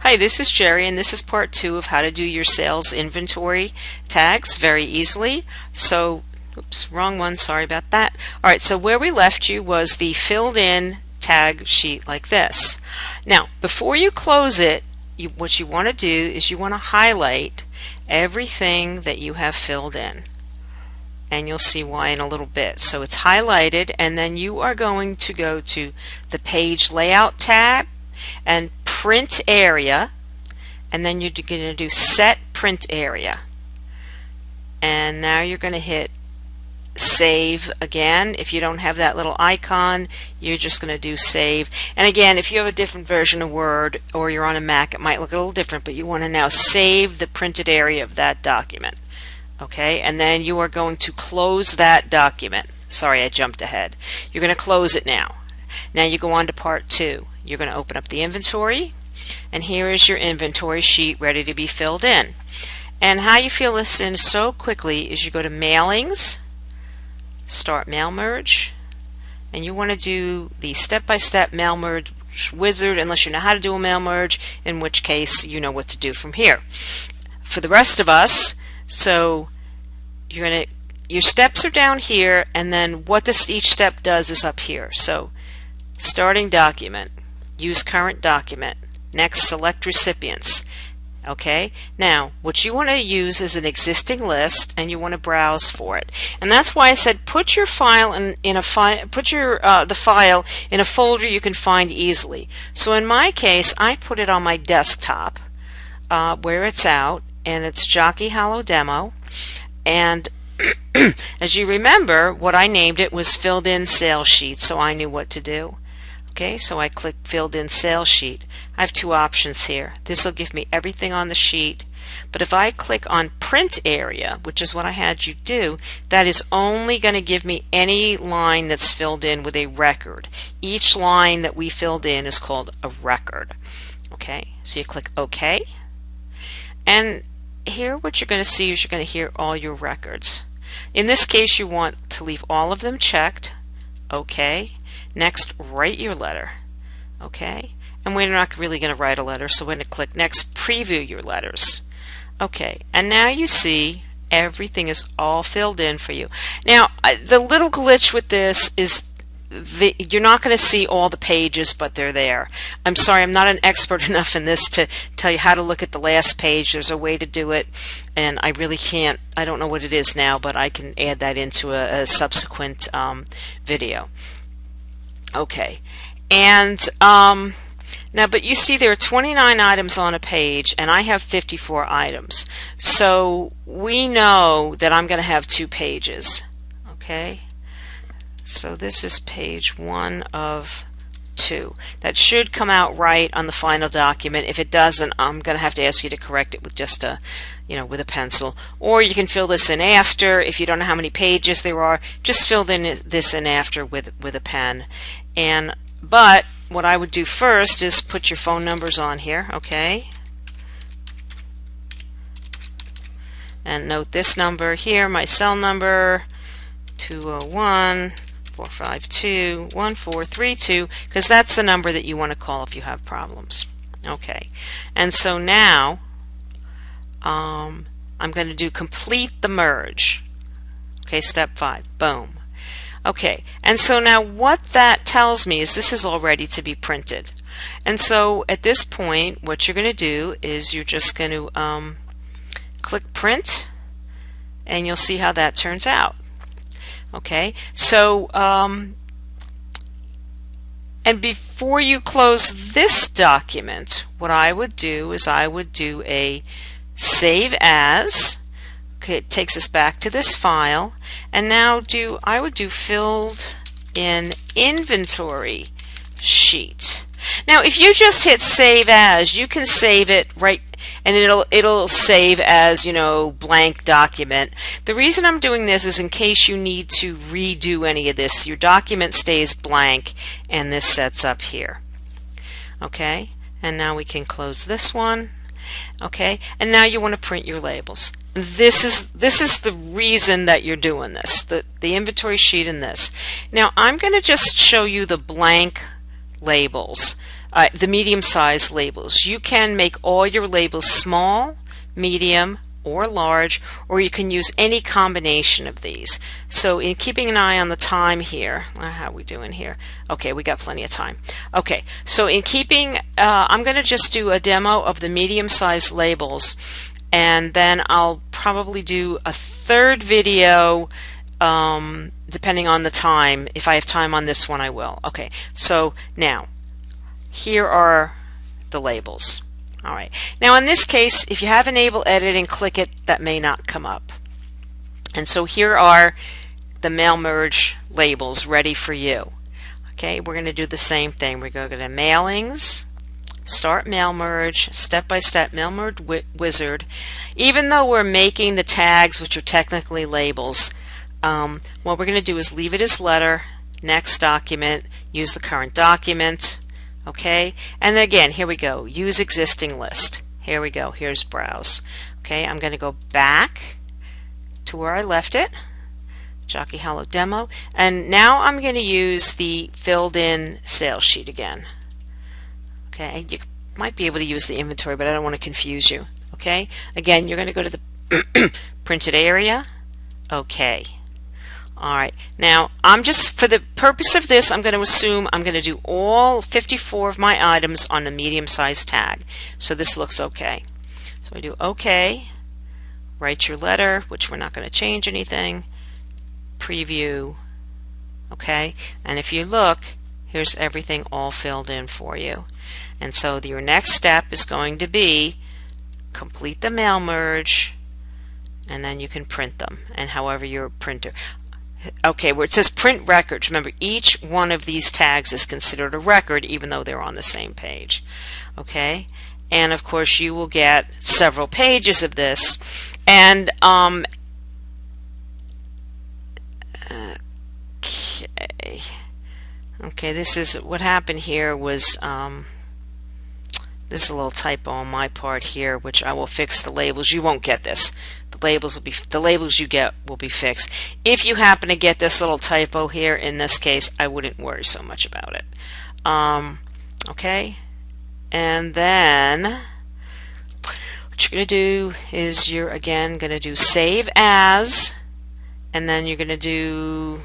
Hi, this is Jerry, and this is part 2 of how to do your sales inventory tags very easily. So, oops, wrong one, sorry about that. Alright, so where we left you was the filled in tag sheet like this. Now, before you close it, what you want to do is you want to highlight everything that you have filled in. And you'll see why in a little bit. So it's highlighted, and then you are going to go to the page layout tab and print area, and then you're going to do set print area, and now you're going to hit save again. If you don't have that little icon, you're just going to do save. And again, if you have a different version of Word or you're on a Mac, it might look a little different, but you want to now save the printed area of that document. Okay, and then you are going to close that document. Sorry, I jumped ahead. You're going to close it now. Now you go on to part 2. You're going to open up the inventory, and here is your inventory sheet ready to be filled in. And how you fill this in so quickly is you go to mailings, start mail merge, and you want to do the step-by-step mail merge wizard unless you know how to do a mail merge, in which case you know what to do from here. For the rest of us, so your steps are down here, and then what each step does is up here. So starting document, use current document, next select recipients. Okay, now what you want to use is an existing list, and you want to browse for it. And that's why I said put your file in a file, put your the file in a folder you can find easily. So in my case, I put it on my desktop where it's out, and it's Jockey Hollow Demo. And as you remember, what I named it was filled in sales sheet, so I knew what to do. Okay, so I click filled in sales sheet. I have two options here. This will give me everything on the sheet, but if I click on print area, which is what I had you do, that is only going to give me any line that's filled in with a record. Each line that we filled in is called a record. Okay, so you click OK, and here what you're going to see is you're going to hear all your records. In this case, you want to leave all of them checked. OK. Next, write your letter. Okay, and we're not really going to write a letter, so we're going to click next, preview your letters. Okay, and now you see everything is all filled in for you. Now, the little glitch with this is you're not going to see all the pages, but they're there. I'm sorry, I'm not an expert enough in this to tell you how to look at the last page. There's a way to do it, and I really can't. I don't know what it is now, but I can add that into a subsequent video. Okay, and now, but you see there are 29 items on a page, and I have 54 items. So we know that I'm going to have 2 pages. Okay, so this is page 1 of 2. That should come out right on the final document. If it doesn't, I'm going to have to ask you to correct it with just a, with a pencil. Or you can fill this in after. If you don't know how many pages there are, just fill this in after with a pen. But what I would do first is put your phone numbers on here, okay? And note this number here, my cell number, 201-452-1432, because that's the number that you want to call if you have problems. Okay, and so now I'm going to do complete the merge. Okay, step 5, boom. Okay, and so now what that tells me is this is all ready to be printed. And so at this point, what you're going to do is you're just going to click print, and you'll see how that turns out. Okay, so and before you close this document, what I would do is I would do a save as. Okay, it takes us back to this file, and now I would do filled in inventory sheet. Now, if you just hit save as, you can save it right, and it'll save as blank document. The reason I'm doing this is in case you need to redo any of this. Your document stays blank, and this sets up here. Okay, and now we can close this one. Okay, and now you want to print your labels. This is the reason that you're doing this, the inventory sheet in this. Now I'm going to just show you the blank labels. the medium-sized labels. You can make all your labels small, medium, or large, or you can use any combination of these. So in keeping an eye on the time here, how are we doing here? Okay, we got plenty of time. Okay, so in keeping, I'm going to just do a demo of the medium-sized labels, and then I'll probably do a third video depending on the time. If I have time on this one, I will. Okay, so now here are the labels. All right. Now in this case, if you have Enable Edit and click it, that may not come up. And so here are the Mail Merge labels ready for you. Okay, we're going to do the same thing. We're going to go to Mailings, Start Mail Merge, Step-by-Step Mail Merge Wizard. Even though we're making the tags, which are technically labels, what we're going to do is leave it as letter, next document, use the current document. Okay, and then again, here we go, use existing list. Here we go, here's browse. Okay, I'm going to go back to where I left it, Jockey Hollow demo, and now I'm going to use the filled in sales sheet again. Okay, you might be able to use the inventory, but I don't want to confuse you. Okay, again, you're going to go to the printed area. Okay. Alright, now I'm just, for the purpose of this, I'm going to assume I'm going to do all 54 of my items on the medium-sized tag. So this looks okay. So I do OK, write your letter, which we're not going to change anything, preview, okay, and if you look, here's everything all filled in for you. And so your next step is going to be complete the mail merge, and then you can print them, and however your printer. Okay, where it says print records, remember each one of these tags is considered a record even though they're on the same page. Okay, and of course you will get several pages of this, and okay, this is what happened here was this is a little typo on my part here, which I will fix the labels. You won't get this. The labels you get will be fixed. If you happen to get this little typo here, in this case, I wouldn't worry so much about it. Okay, and then what you're going to do is you're again going to do Save As, and then you're going to do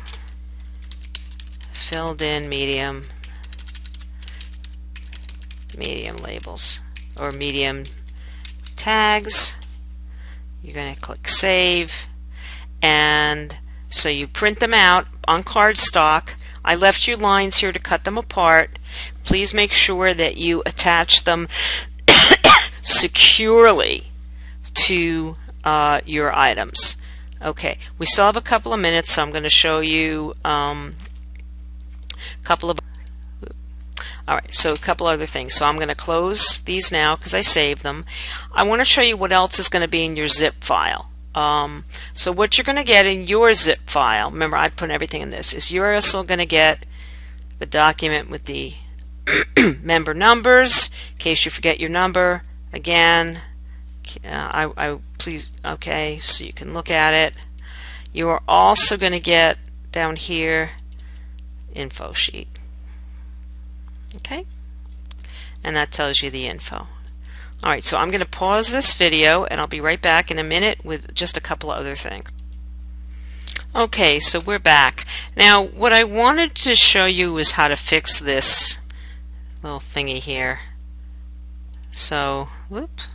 filled in medium labels or medium tags. You're going to click Save, and so you print them out on cardstock. I left you lines here to cut them apart. Please make sure that you attach them securely to your items. Okay, we still have a couple of minutes, so I'm going to show you a couple of other things. So I'm going to close these now because I saved them. I want to show you what else is going to be in your zip file. So what you're going to get in your zip file, remember I put everything in this, is you're also going to get the document with the member numbers in case you forget your number. Again, please, okay, so you can look at it. You are also going to get down here info sheet. Okay, and that tells you the info. Alright, so I'm going to pause this video and I'll be right back in a minute with just a couple of other things. Okay, so we're back. Now what I wanted to show you is how to fix this little thingy here. So, whoops,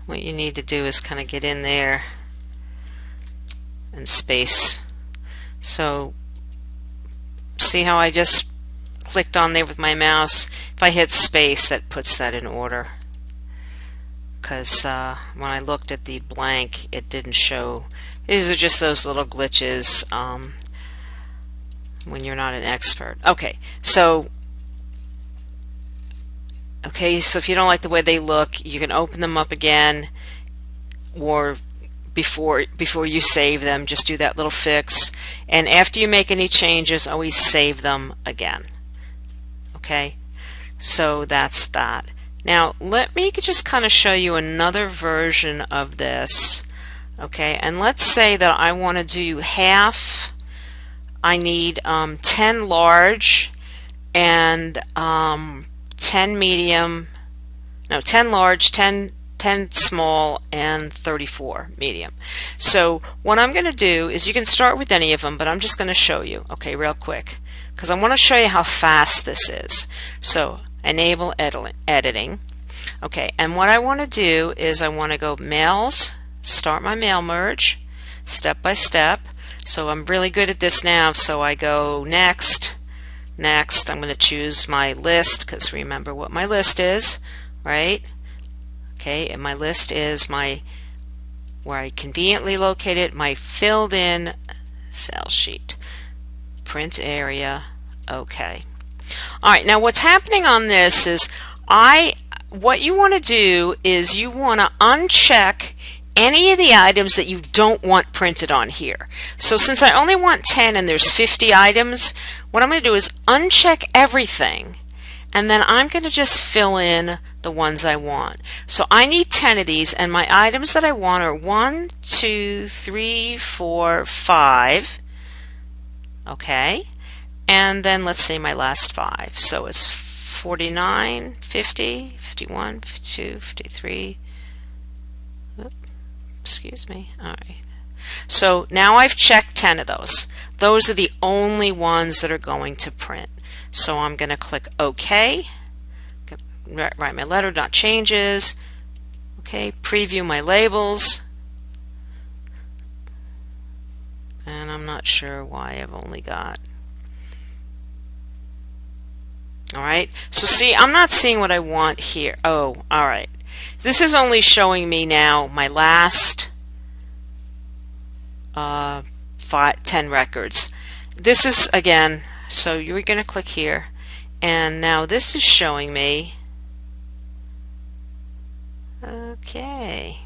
what you need to do is kind of get in there and space. So see how I just clicked on there with my mouse? If I hit space, that puts that in order, because when I looked at the blank it didn't show. These are just those little glitches when you're not an expert. Okay, so if you don't like the way they look, you can open them up again, or before you save them, just do that little fix, and after you make any changes, always save them again. Okay, so that's that. Now let me just kind of show you another version of this. Okay, and let's say that I want to do half. I need 10 large and 10 medium, no, 10 large, 10 small, and 34 medium. So what I'm going to do is, you can start with any of them, but I'm just going to show you, okay, real quick, because I want to show you how fast this is. So enable editing. Okay, and what I want to do is I want to go mails, start my mail merge, step by step. So I'm really good at this now, so I go next, next. I'm going to choose my list, because remember what my list is, right? Okay, and my list is my, where I conveniently located my filled in sales sheet. Print area, okay. Alright, now what's happening on this is, what you want to do is you want to uncheck any of the items that you don't want printed on here. So since I only want 10 and there's 50 items, what I'm going to do is uncheck everything, and then I'm going to just fill in the ones I want. So I need 10 of these, and my items that I want are 1, 2, 3, 4, 5. Okay, and then let's say my last 5. So it's 49, 50, 51, 52, 53. Excuse me. All right. So now I've checked 10 of those. Those are the only ones that are going to print. So I'm going to click OK. Write my letter, not changes. Okay, preview my labels. And I'm not sure why I've only got. Alright, so see, I'm not seeing what I want here. Oh, alright. This is only showing me now my last 10 records. This is, again, so you're going to click here, and now this is showing me. Okay.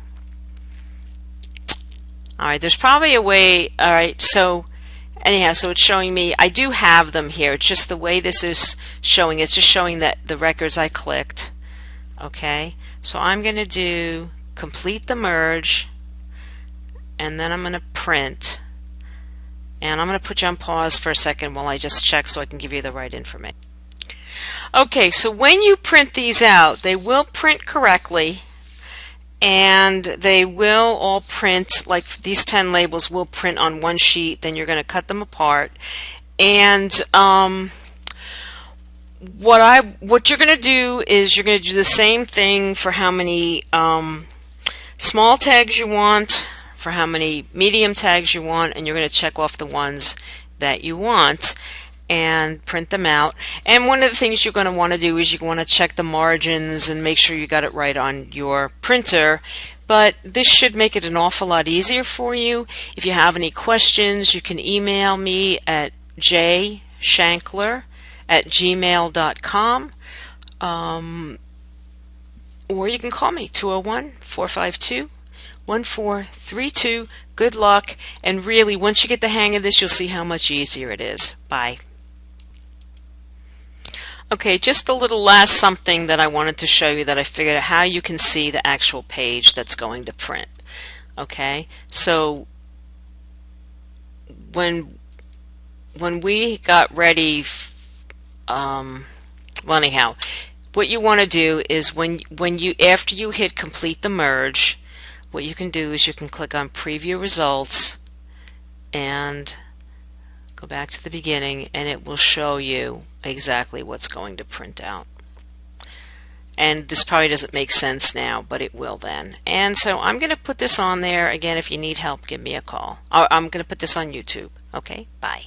Alright, there's probably a way. Alright, so anyhow, so it's showing me, I do have them here. It's just the way this is showing. It's just showing that the records I clicked. Okay, so I'm going to do complete the merge, and then I'm going to print. And I'm going to put you on pause for a second while I just check so I can give you the right information. Okay, so when you print these out, they will print correctly, and they will all print, like these 10 labels will print on one sheet. Then you're going to cut them apart, and what you're going to do is you're going to do the same thing for how many small tags you want, for how many medium tags you want, and you're going to check off the ones that you want and print them out. And one of the things you're going to want to do is you want to check the margins and make sure you got it right on your printer. But this should make it an awful lot easier for you. If you have any questions, you can email me at jshankler@gmail.com, or you can call me 201-452-1432. Good luck, and really, once you get the hang of this, you'll see how much easier it is. Bye. Okay, just a little last something that I wanted to show you, that I figured out how you can see the actual page that's going to print. Okay, so when we got ready, well, anyhow, what you want to do is after you hit complete the merge, what you can do is you can click on preview results and go back to the beginning, and it will show you exactly what's going to print out. And this probably doesn't make sense now, but it will then. And so I'm going to put this on there. Again, if you need help, give me a call. I'm going to put this on YouTube. Okay, bye.